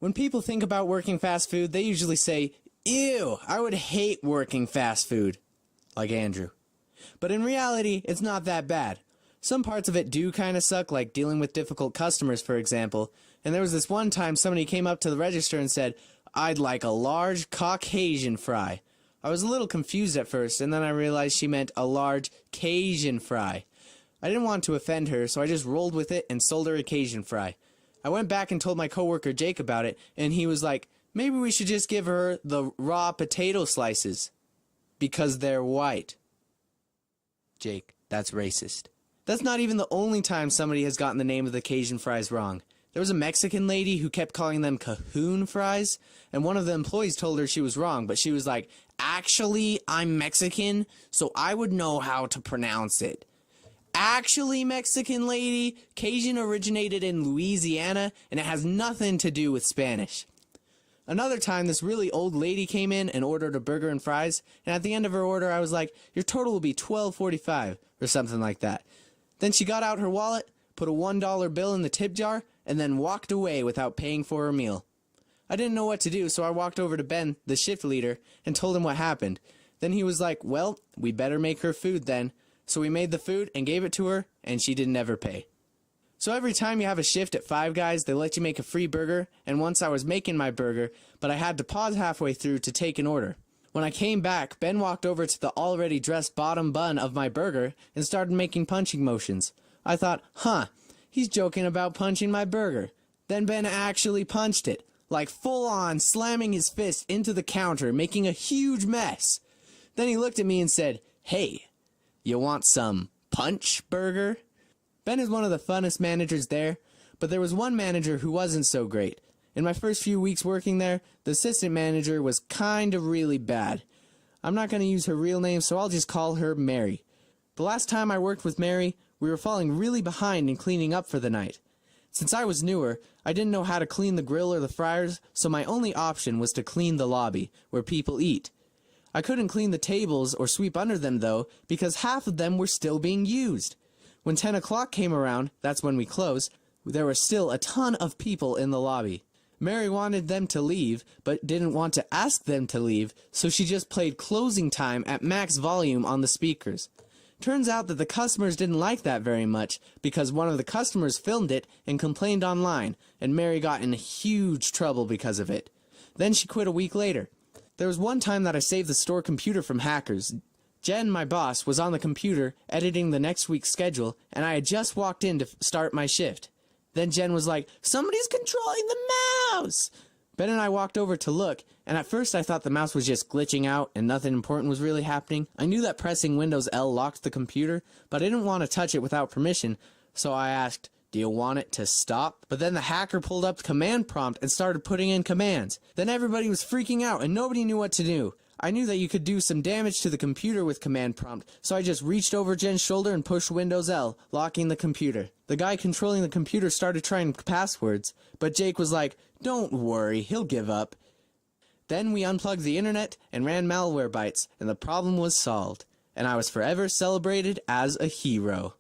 When people think about working fast food, they usually say, "Ew, I would hate working fast food," like Andrew. But in reality, it's not that bad. Some parts of it do kind of suck, like dealing with difficult customers, for example. And there was this one time somebody came up to the register and said, "I'd like a large Caucasian fry." I was a little confused at first, and then I realized she meant a large Cajun fry. I didn't want to offend her, so I just rolled with it and sold her a Cajun fry. I went back and told my coworker Jake about it, and he was like, "Maybe we should just give her the raw potato slices, because they're white." Jake, that's racist. That's not even the only time somebody has gotten the name of the Cajun fries wrong. There was a Mexican lady who kept calling them Cahoon fries, and one of the employees told her she was wrong, but she was like, "Actually, I'm Mexican, so I would know how to pronounce it." Actually, Mexican lady, Cajun originated in Louisiana, and it has nothing to do with Spanish. Another time, this really old lady came in and ordered a burger and fries, and at the end of her order, I was like, "Your total will be $12.45, or something like that. Then she got out her wallet, put a $1 bill in the tip jar, and then walked away without paying for her meal. I didn't know what to do, so I walked over to Ben, the shift leader, and told him what happened. Then he was like, "Well, we better make her food then." So we made the food and gave it to her, and she didn't ever pay. So every time you have a shift at Five Guys, they let you make a free burger, and once I was making my burger, but I had to pause halfway through to take an order. When I came back, Ben walked over to the already dressed bottom bun of my burger and started making punching motions. I thought, he's joking about punching my burger. Then Ben actually punched it, like full on, slamming his fist into the counter, making a huge mess. Then he looked at me and said, "Hey, you want some punch burger?" Ben is one of the funnest managers there, but there was one manager who wasn't so great. In my first few weeks working there, the assistant manager was kind of really bad. I'm not going to use her real name, so I'll just call her Mary. The last time I worked with Mary, we were falling really behind in cleaning up for the night. Since I was newer, I didn't know how to clean the grill or the fryers, so my only option was to clean the lobby, where people eat. I couldn't clean the tables or sweep under them, though, because half of them were still being used. When 10 o'clock came around, that's when we closed, there were still a ton of people in the lobby. Mary wanted them to leave, but didn't want to ask them to leave, so she just played closing time at max volume on the speakers. Turns out that the customers didn't like that very much, because one of the customers filmed it and complained online, and Mary got in huge trouble because of it. Then she quit a week later. There was one time that I saved the store computer from hackers. Jen, my boss, was on the computer editing the next week's schedule, and I had just walked in to start my shift. Then Jen was like, "Somebody's controlling the mouse!" Ben and I walked over to look, and at first I thought the mouse was just glitching out and nothing important was really happening. I knew that pressing Windows L locked the computer, but I didn't want to touch it without permission, so I asked, "Do you want it to stop?" But then the hacker pulled up the command prompt and started putting in commands. Then everybody was freaking out and nobody knew what to do. I knew that you could do some damage to the computer with command prompt, so I just reached over Jen's shoulder and pushed Windows L, locking the computer. The guy controlling the computer started trying passwords, but Jake was like, "Don't worry, he'll give up." Then we unplugged the internet and ran Malwarebytes, and the problem was solved, and I was forever celebrated as a hero.